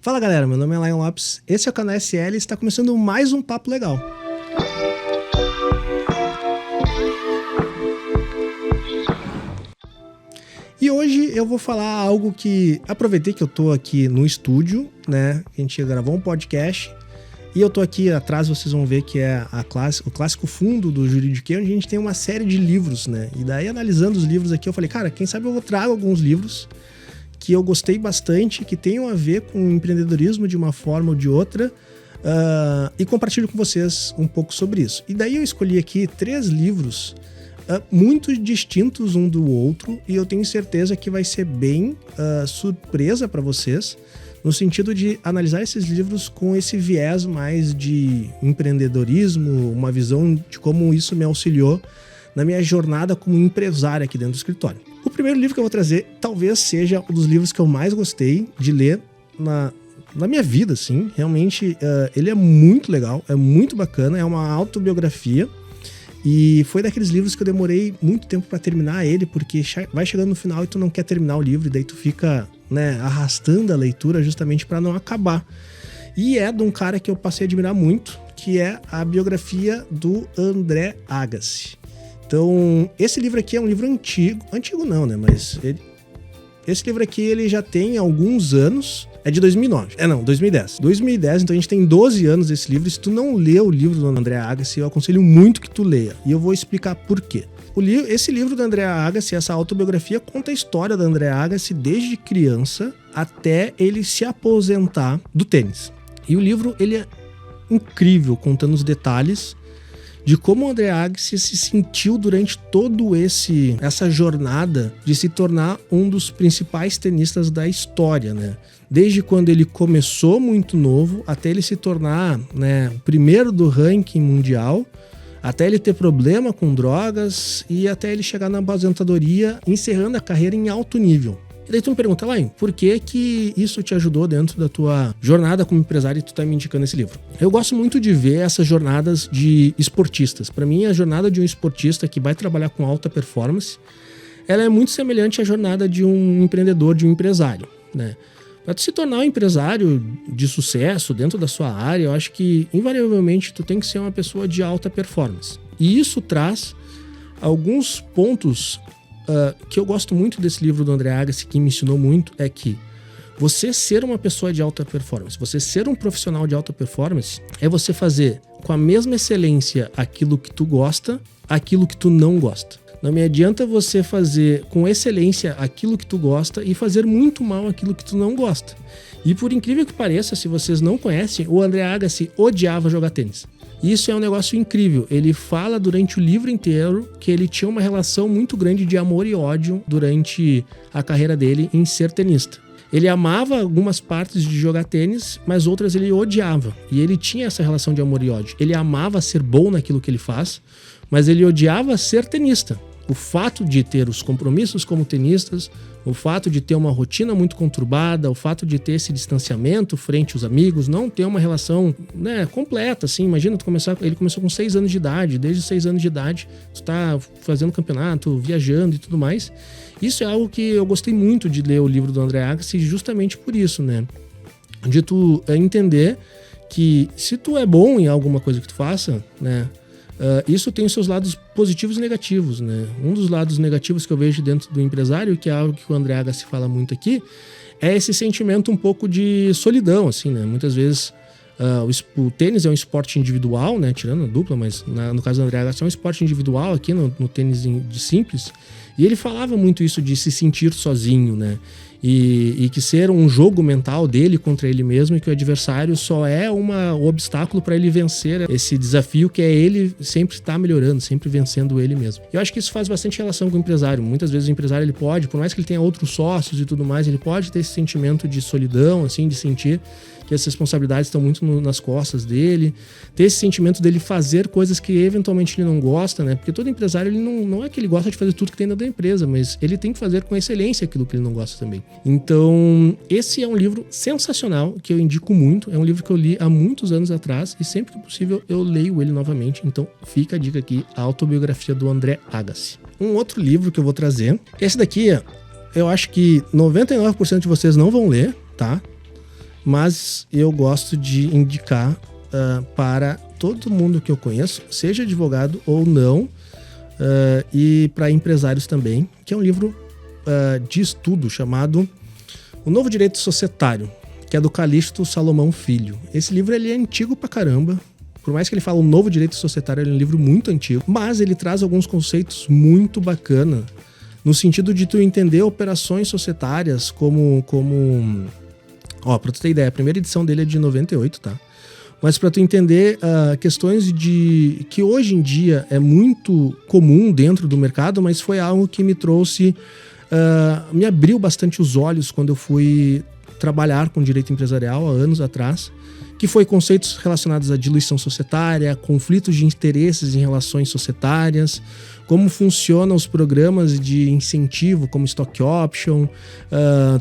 Fala galera, meu nome é Lion Lopes, esse é o canal SL e está começando mais um Papo Legal. E hoje eu vou falar algo que aproveitei que eu tô aqui no estúdio, né? A gente gravou um podcast e eu tô aqui atrás, vocês vão ver que é o clássico fundo do Juridiquês, onde a gente tem uma série de livros, né? E daí analisando os livros aqui eu falei, cara, quem sabe eu vou trago alguns livros que eu gostei bastante, que tenham a ver com empreendedorismo de uma forma ou de outra, e compartilho com vocês um pouco sobre isso. E daí eu escolhi aqui 3 livros muito distintos um do outro, e eu tenho certeza que vai ser bem surpresa para vocês, no sentido de analisar esses livros com esse viés mais de empreendedorismo, uma visão de como isso me auxiliou na minha jornada como empresário aqui dentro do escritório. O primeiro livro que eu vou trazer talvez seja um dos livros que eu mais gostei de ler na minha vida, assim. Realmente, ele é muito legal, é muito bacana, é uma autobiografia. E foi daqueles livros que eu demorei muito tempo para terminar ele, porque vai chegando no final e tu não quer terminar o livro, e daí tu fica, né, arrastando a leitura justamente para não acabar. E é de um cara que eu passei a admirar muito, que é a biografia do André Agassi. Então, esse livro aqui é um livro antigo não, né, mas esse livro aqui ele já tem alguns anos, é de 2009, 2010, então a gente tem 12 anos desse livro. Se tu não leu o livro do André Agassi, eu aconselho muito que tu leia, e eu vou explicar por quê. Esse livro do André Agassi, essa autobiografia, conta a história do André Agassi desde criança até ele se aposentar do tênis. E o livro ele é incrível, contando os detalhes de como o André Agassi se sentiu durante todo essa jornada de se tornar um dos principais tenistas da história, né? Desde quando ele começou muito novo, até ele se tornar, né, o primeiro do ranking mundial, até ele ter problema com drogas e até ele chegar na aposentadoria, encerrando a carreira em alto nível. E daí tu me pergunta, Lain, por que isso te ajudou dentro da tua jornada como empresário e tu tá me indicando esse livro? Eu gosto muito de ver essas jornadas de esportistas. Para mim, a jornada de um esportista que vai trabalhar com alta performance, ela é muito semelhante à jornada de um empreendedor, de um empresário, né? Para tu se tornar um empresário de sucesso dentro da sua área, eu acho que, invariavelmente, tu tem que ser uma pessoa de alta performance. E isso traz alguns pontos que eu gosto muito desse livro do André Agassi, que me ensinou muito, é que você ser uma pessoa de alta performance, você ser um profissional de alta performance, é você fazer com a mesma excelência aquilo que tu gosta, aquilo que tu não gosta. Não me adianta você fazer com excelência aquilo que tu gosta e fazer muito mal aquilo que tu não gosta. E por incrível que pareça, se vocês não conhecem, o André Agassi odiava jogar tênis. Isso é um negócio incrível. Ele fala durante o livro inteiro que ele tinha uma relação muito grande de amor e ódio durante a carreira dele em ser tenista. Ele amava algumas partes de jogar tênis, mas outras ele odiava. E ele tinha essa relação de amor e ódio. Ele amava ser bom naquilo que ele faz, mas ele odiava ser tenista. O fato de ter os compromissos como tenistas, o fato de ter uma rotina muito conturbada, o fato de ter esse distanciamento frente aos amigos, não ter uma relação, né, completa, assim. Imagina, ele começou com 6 anos de idade, desde 6 anos de idade, tu tá fazendo campeonato, viajando e tudo mais. Isso é algo que eu gostei muito de ler o livro do André Agassi, justamente por isso, né? De tu entender que se tu é bom em alguma coisa que tu faça, né, isso tem os seus lados positivos e negativos, né? Um dos lados negativos que eu vejo dentro do empresário, que é algo que o André Agassi fala muito aqui, é esse sentimento um pouco de solidão, assim, né? Muitas vezes o tênis é um esporte individual, né? Tirando a dupla, mas no caso do André Agassi é um esporte individual aqui no tênis de simples. E ele falava muito isso de se sentir sozinho, né? E que ser um jogo mental dele contra ele mesmo, e que o adversário só é um obstáculo para ele vencer esse desafio, que é ele sempre estar melhorando, sempre vencendo ele mesmo. Eu acho que isso faz bastante relação com o empresário. Muitas vezes o empresário ele pode, por mais que ele tenha outros sócios e tudo mais, ele pode ter esse sentimento de solidão, assim, de sentir que as responsabilidades estão muito nas costas dele, ter esse sentimento dele fazer coisas que eventualmente ele não gosta, né? Porque todo empresário, ele não é que ele gosta de fazer tudo que tem dentro da empresa, mas ele tem que fazer com excelência aquilo que ele não gosta também. Então, esse é um livro sensacional, que eu indico muito, é um livro que eu li há muitos anos atrás, e sempre que possível eu leio ele novamente, então fica a dica aqui, a autobiografia do André Agassi. Um outro livro que eu vou trazer, esse daqui, eu acho que 99% de vocês não vão ler, tá? mas eu gosto de indicar para todo mundo que eu conheço, seja advogado ou não, e para empresários também, que é um livro de estudo chamado O Novo Direito Societário, que é do Calixto Salomão Filho. Esse livro ele é antigo pra caramba. Por mais que ele fale o novo direito societário, ele é um livro muito antigo, mas ele traz alguns conceitos muito bacana, no sentido de tu entender operações societárias como... pra tu ter ideia, a primeira edição dele é de 98, tá? Mas para tu entender questões que hoje em dia é muito comum dentro do mercado, mas foi algo que me trouxe... me abriu bastante os olhos quando eu fui trabalhar com direito empresarial há anos atrás, que foi conceitos relacionados à diluição societária, conflitos de interesses em relações societárias, como funcionam os programas de incentivo, como stock option,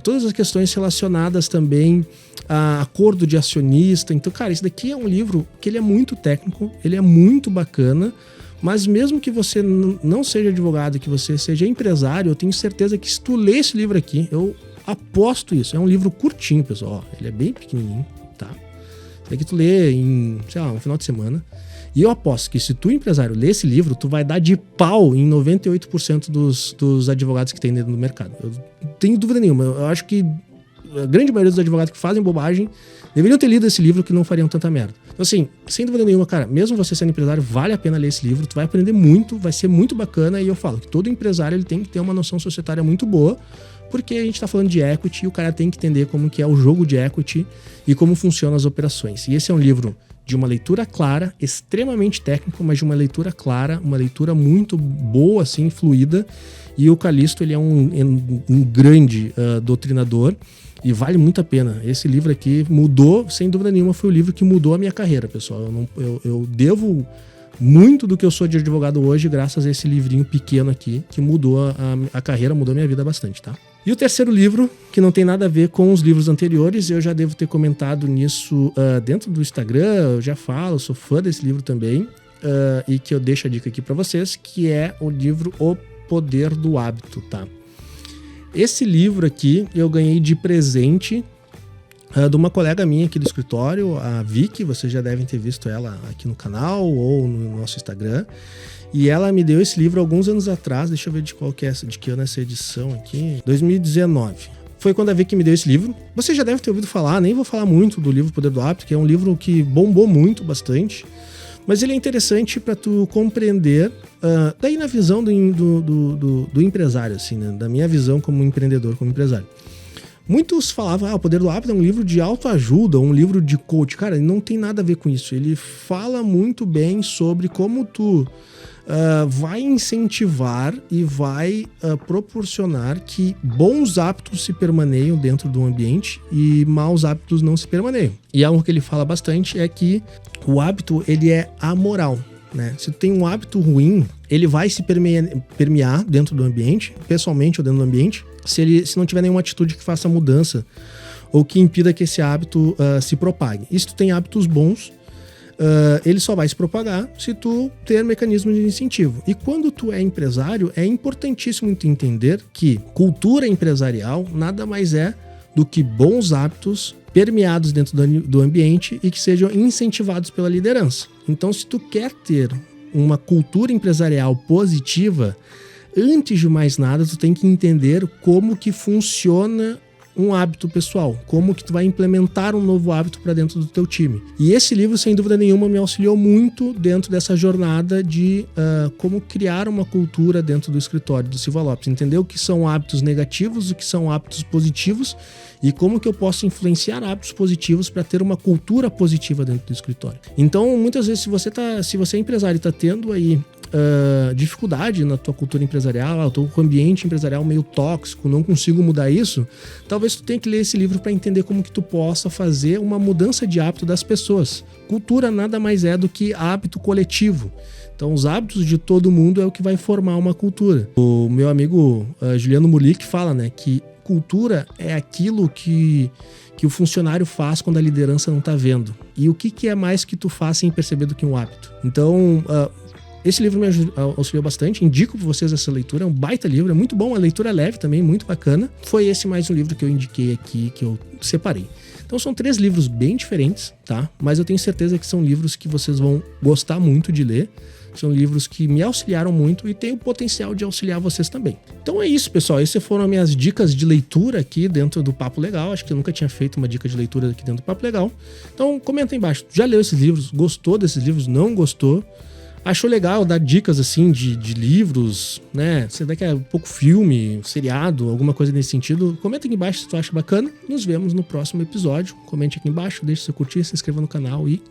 todas as questões relacionadas também a acordo de acionista. Então, cara, isso daqui é um livro que ele é muito técnico, ele é muito bacana, mas mesmo que você não seja advogado, que você seja empresário, eu tenho certeza que se tu ler esse livro aqui, eu aposto isso. É um livro curtinho, pessoal. Ele é bem pequenininho, tá? Isso aqui tu lê em, sei lá, um final de semana. E eu aposto que se tu, empresário, ler esse livro, tu vai dar de pau em 98% dos advogados que tem dentro do mercado. Eu não tenho dúvida nenhuma. Eu acho que a grande maioria dos advogados que fazem bobagem deveriam ter lido esse livro, que não fariam tanta merda. Então, assim, sem dúvida nenhuma, cara, mesmo você sendo empresário, vale a pena ler esse livro. Tu vai aprender muito, vai ser muito bacana. E eu falo que todo empresário ele tem que ter uma noção societária muito boa, porque a gente tá falando de equity e o cara tem que entender como que é o jogo de equity e como funcionam as operações. E esse é um livro de uma leitura clara, extremamente técnico, mas de uma leitura clara, uma leitura muito boa, assim, fluida. E o Calixto, ele é um grande doutrinador e vale muito a pena. Esse livro aqui mudou, sem dúvida nenhuma, foi o livro que mudou a minha carreira, pessoal. Eu devo muito do que eu sou de advogado hoje graças a esse livrinho pequeno aqui, que mudou a carreira, mudou a minha vida bastante, tá? E o terceiro livro, que não tem nada a ver com os livros anteriores, eu já devo ter comentado nisso dentro do Instagram, eu já falo, eu sou fã desse livro também, e que eu deixo a dica aqui para vocês, que é o livro O Poder do Hábito, tá? Esse livro aqui eu ganhei de presente de uma colega minha aqui do escritório, a Vicky, vocês já devem ter visto ela aqui no canal ou no nosso Instagram. E ela me deu esse livro alguns anos atrás, deixa eu ver de qual que é de que ano é essa edição aqui, 2019. Foi quando a Vicky me deu esse livro. Você já deve ter ouvido falar, nem vou falar muito do livro Poder do Hábito, que é um livro que bombou muito, bastante. Mas ele é interessante para tu compreender, daí na visão do empresário, assim, né? Da minha visão como empreendedor, como empresário. Muitos falavam, o Poder do Hábito é um livro de autoajuda, um livro de coach. Cara, ele não tem nada a ver com isso. Ele fala muito bem sobre como tu vai incentivar e vai proporcionar que bons hábitos se permaneiam dentro do ambiente e maus hábitos não se permaneiam. E algo que ele fala bastante é que o hábito, ele é amoral, né? Se tu tem um hábito ruim, ele vai se permear dentro do ambiente, pessoalmente ou dentro do ambiente, se não tiver nenhuma atitude que faça mudança ou que impida que esse hábito se propague. E se tu tem hábitos bons, ele só vai se propagar se tu ter mecanismos de incentivo. E quando tu é empresário, é importantíssimo tu entender que cultura empresarial nada mais é do que bons hábitos permeados dentro do ambiente e que sejam incentivados pela liderança. Então, se tu quer ter uma cultura empresarial positiva, antes de mais nada, tu tem que entender como que funciona um hábito pessoal, como que tu vai implementar um novo hábito para dentro do teu time. E esse livro, sem dúvida nenhuma, me auxiliou muito dentro dessa jornada de como criar uma cultura dentro do escritório do Silva Lopes, entender o que são hábitos negativos, o que são hábitos positivos e como que eu posso influenciar hábitos positivos para ter uma cultura positiva dentro do escritório. Então, muitas vezes, se você é empresário e está tendo aí dificuldade na tua cultura empresarial, o teu ambiente empresarial meio tóxico, não consigo mudar isso, talvez tu tenha que ler esse livro para entender como que tu possa fazer uma mudança de hábito das pessoas. Cultura nada mais é do que hábito coletivo. Então, os hábitos de todo mundo é o que vai formar uma cultura. O meu amigo Juliano Mulick fala, né, que cultura é aquilo que o funcionário faz quando a liderança não está vendo. E o que é mais que tu faz sem perceber do que um hábito? Então, esse livro me auxiliou bastante, indico para vocês essa leitura, é um baita livro, é muito bom, a leitura é leve também, muito bacana. Foi esse mais um livro que eu indiquei aqui, que eu separei. Então são 3 livros bem diferentes, tá? Mas eu tenho certeza que são livros que vocês vão gostar muito de ler. São livros que me auxiliaram muito e tem o potencial de auxiliar vocês também. Então é isso, pessoal. Essas foram as minhas dicas de leitura aqui dentro do Papo Legal. Acho que eu nunca tinha feito uma dica de leitura aqui dentro do Papo Legal. Então comenta aí embaixo. Já leu esses livros? Gostou desses livros? Não gostou? Achou legal dar dicas assim de livros, né? Se daqui a pouco filme, seriado, alguma coisa nesse sentido, comenta aqui embaixo se tu acha bacana. Nos vemos no próximo episódio. Comente aqui embaixo, deixe seu curtir, se inscreva no canal e